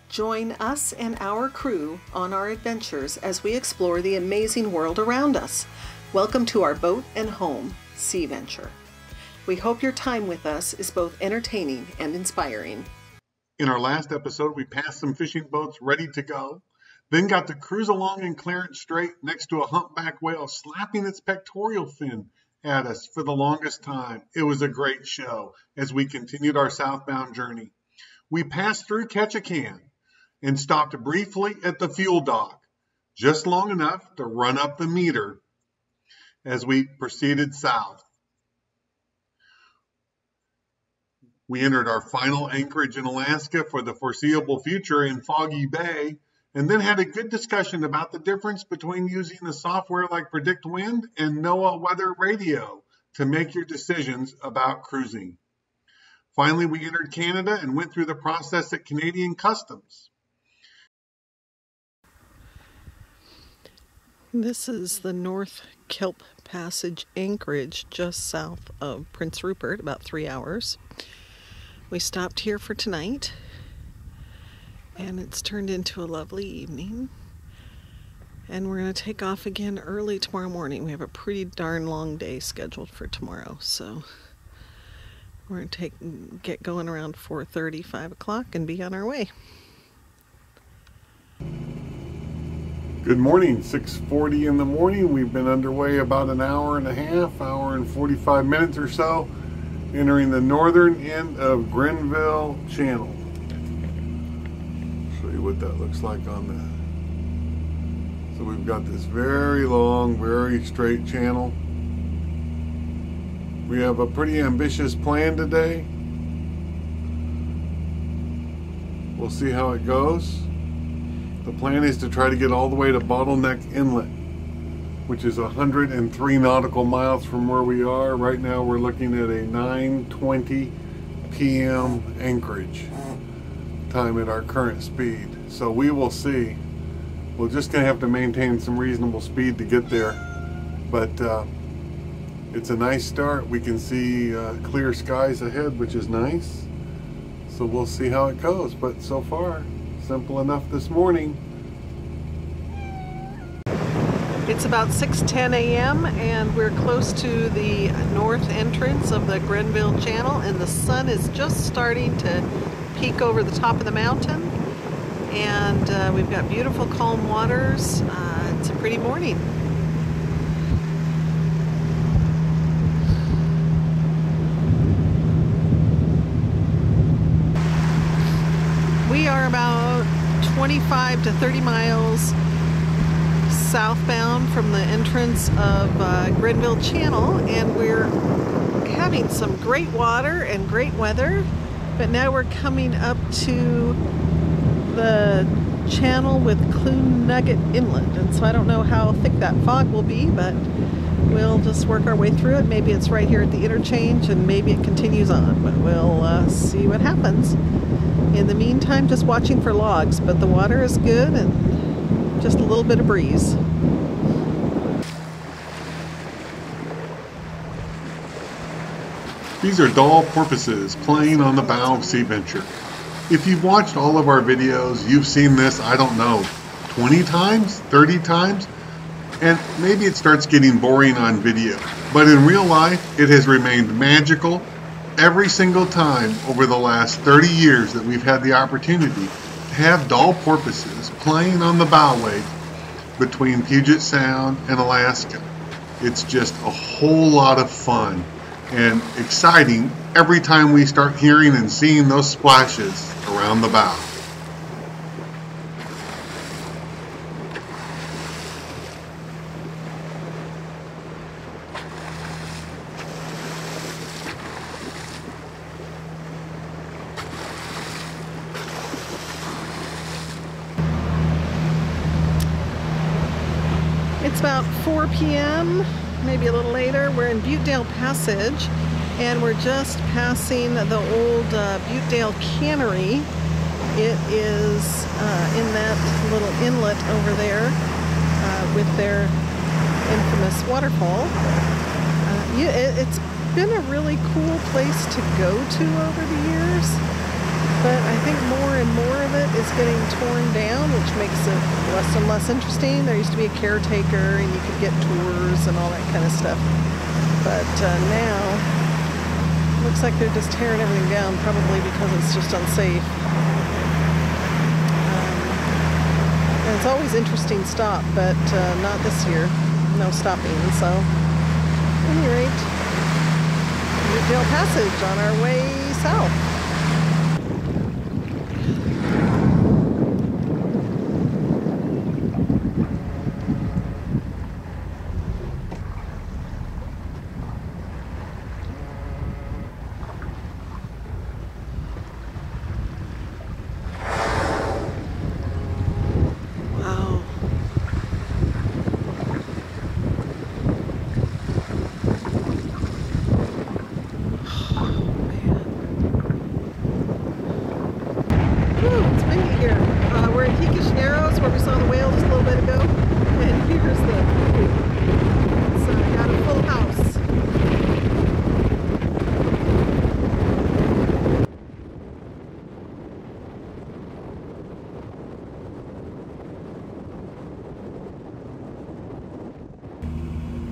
Join us and our crew on our adventures as we explore the amazing world around us. Welcome to our boat and home sea venture. We hope your time with us is both entertaining and inspiring. In our last episode, we passed some fishing boats ready to go, then got to cruise along in Clarence Strait next to a humpback whale slapping its pectoral fin at us for the longest time. It was a great show as we continued our southbound journey. We passed through Ketchikan and stopped briefly at the fuel dock, just long enough to run up the meter as we proceeded south. We entered our final anchorage in Alaska for the foreseeable future in Foggy Bay, and then had a good discussion about the difference between using a software like Predict Wind and NOAA Weather Radio to make your decisions about cruising. Finally, we entered Canada and went through the process at Canadian Customs. This is the North Kelp Passage anchorage just south of Prince Rupert, about 3 hours. We stopped here for tonight, and it's turned into a lovely evening. And we're going to take off again early tomorrow morning. We have a pretty darn long day scheduled for tomorrow, so we're going to get going around 4:30, 5 o'clock, and be on our way. Good morning, 6:40 in the morning. We've been underway about an hour and a half, hour and 45 minutes or so, entering the northern end of Grenville Channel. Show you what that looks like on the... So we've got this very long, very straight channel. We have a pretty ambitious plan today. We'll see how it goes. The plan is to try to get all the way to Bottleneck Inlet, which is 103 nautical miles from where we are. Right now we're looking at a 9:20 p.m. anchorage time at our current speed. So we will see. We're just going to have to maintain some reasonable speed to get there. But it's a nice start. We can see clear skies ahead, which is nice. So we'll see how it goes. But so far, simple enough this morning. It's about 6:10 a.m. and we're close to the north entrance of the Grenville Channel, and the sun is just starting to peek over the top of the mountain, and we've got beautiful calm waters. It's a pretty morning. We are about 25 to 30 miles southbound from the entrance of Grenville Channel, and we're having some great water and great weather, but now we're coming up to the channel with Clune Nugget Inlet, and so I don't know how thick that fog will be, but we'll just work our way through it. Maybe it's right here at the interchange, and maybe it continues on, but we'll see what happens. In the meantime, just watching for logs, but the water is good and just a little bit of breeze. These are doll porpoises playing on the bow of Sea Venture. If you've watched all of our videos, you've seen this, I don't know, 20 times, 30 times, and maybe it starts getting boring on video. But in real life, it has remained magical every single time over the last 30 years that we've had the opportunity to have doll porpoises playing on the bowway between Puget Sound and Alaska. It's just a whole lot of fun and exciting every time we start hearing and seeing those splashes around the bow. It's about 4 p.m., maybe a little later. We're in Buttedale Passage, and we're just passing the old Buttedale Cannery. It is in that little inlet over there with their infamous waterfall. It's been a really cool place to go to over the years. But I think more and more of it is getting torn down, which makes it less and less interesting. There used to be a caretaker and you could get tours and all that kind of stuff. But now, looks like they're just tearing everything down, probably because it's just unsafe. And it's always interesting stop, but not this year. No stopping, so at any rate, Newdale Passage on our way south.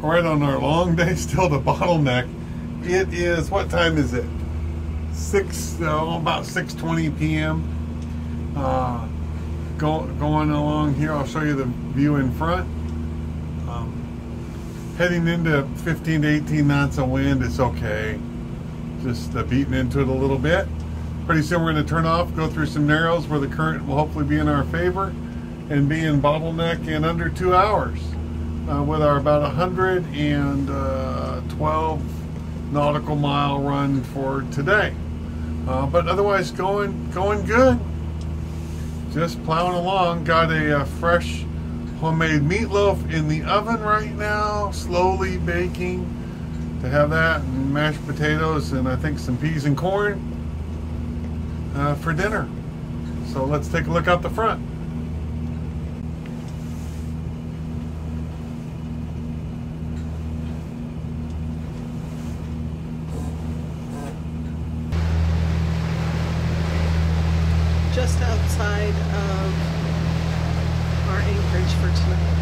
Right on our long day still to Bottleneck. It is, what time is it? About 6:20 p.m. Going along here, I'll show you the view in front. Heading into 15 to 18 knots of wind. It's okay. Just beating into it a little bit. Pretty soon we're going to turn off, go through some narrows where the current will hopefully be in our favor, and be in Bottleneck in under 2 hours. With our about 112 nautical mile run for today. But otherwise going good. Just plowing along. Got a fresh homemade meatloaf in the oven right now, slowly baking. To have that and mashed potatoes and I think some peas and corn for dinner. So let's take a look out the front. Just outside of our anchorage for tonight.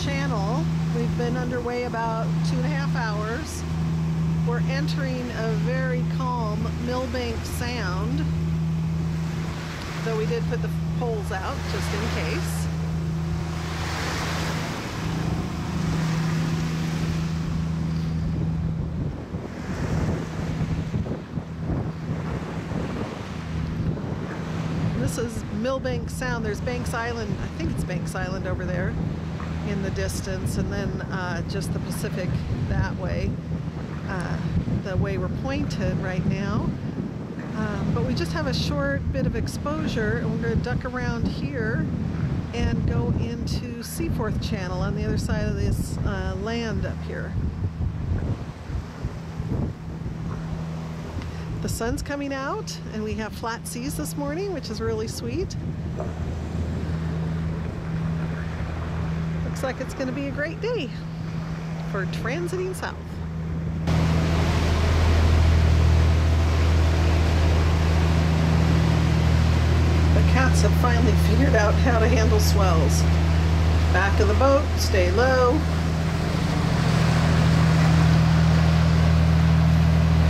Channel. We've been underway about 2.5 hours. We're entering a very calm Millbank Sound, though we did put the poles out just in case. This is Millbank Sound. There's Banks Island. I think it's Banks Island over there in the distance, and then just the Pacific that way, the way we're pointed right now. But we just have a short bit of exposure, and we're going to duck around here and go into Seaforth Channel on the other side of this land up here. The sun's coming out, and we have flat seas this morning, which is really sweet. Looks like it's going to be a great day for transiting south. The cats have finally figured out how to handle swells. Back of the boat, stay low.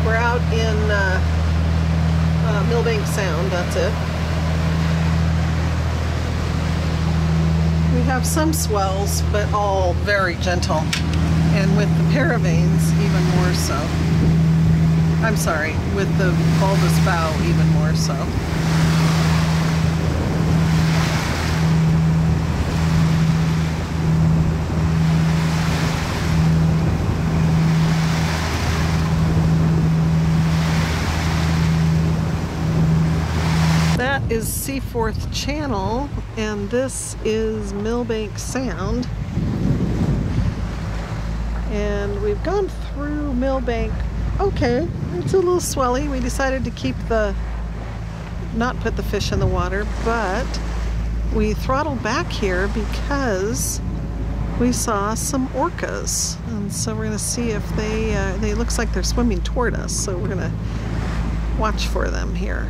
We're out in Millbank Sound, that's it. We have some swells, but all very gentle. And with the paravanes, even more so. I'm sorry, with the bulbous bow, even more so. That is Seaforth Channel, and this is Millbank Sound. And we've gone through Millbank. Okay, it's a little swelly. We decided to not put the fish in the water, but we throttled back here because we saw some orcas. And so we're gonna see if they looks like they're swimming toward us. So we're gonna watch for them here.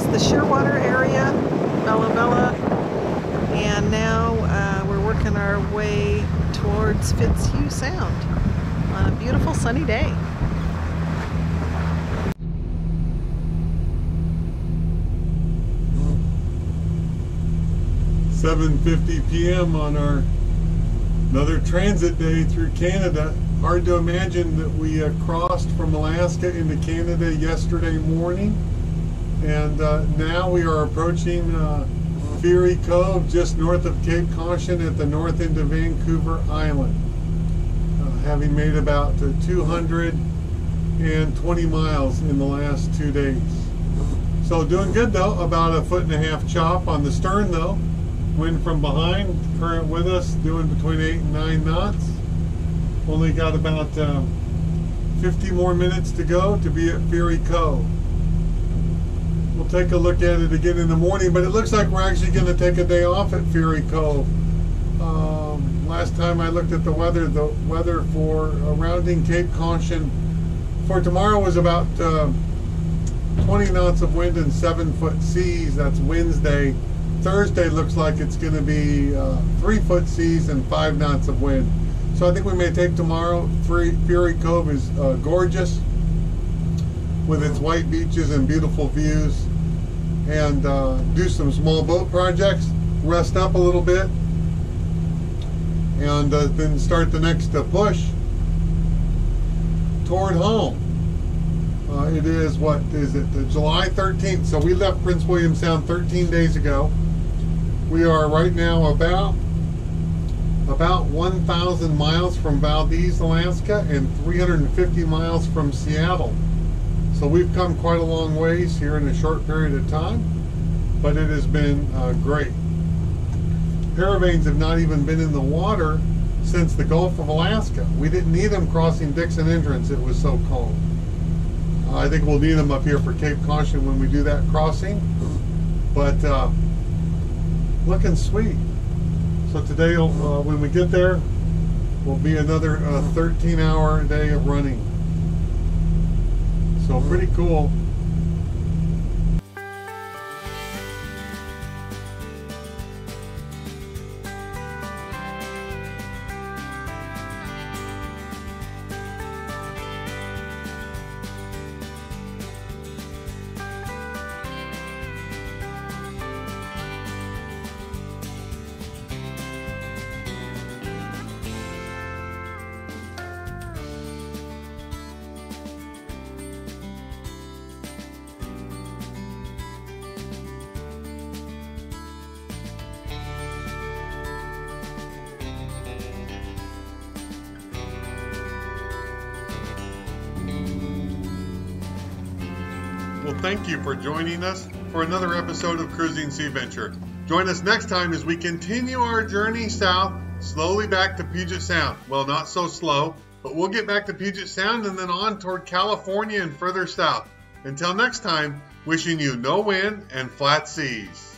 The Shearwater area, Bella, and now we're working our way towards Fitzhugh Sound on a beautiful sunny day. "7:50 p.m. on another transit day through Canada. Hard to imagine that we crossed from Alaska into Canada yesterday morning. And now we are approaching Fury Cove, just north of Cape Caution at the north end of Vancouver Island, having made about 220 miles in the last 2 days. So doing good though, about a 1.5 foot chop on the stern though. Wind from behind, current with us, doing between 8 and 9 knots. Only got about 50 more minutes to go to be at Fury Cove. We'll take a look at it again in the morning, but it looks like we're actually going to take a day off at Fury Cove. Last time I looked at the weather for rounding Cape Caution for tomorrow was about 20 knots of wind and 7-foot seas. That's Wednesday. Thursday looks like it's going to be 3-foot seas and 5 knots of wind. So I think we may take tomorrow. Fury Cove is gorgeous with its white beaches and beautiful views, and do some small boat projects, rest up a little bit, and then start the next push toward home. It is, what is it, July 13th, so we left Prince William Sound 13 days ago. We are right now about 1,000 miles from Valdez, Alaska, and 350 miles from Seattle. So we've come quite a long ways here in a short period of time, but it has been great. Paravanes have not even been in the water since the Gulf of Alaska. We didn't need them crossing Dixon Entrance. It was so calm. I think we'll need them up here for Cape Caution when we do that crossing. But looking sweet. So today, when we get there, will be another 13-hour day of running. So pretty cool. Well, thank you for joining us for another episode of Cruising Sea Venture. Join us next time as we continue our journey south, slowly back to Puget Sound. Well, not so slow, but we'll get back to Puget Sound and then on toward California and further south. Until next time, wishing you no wind and flat seas.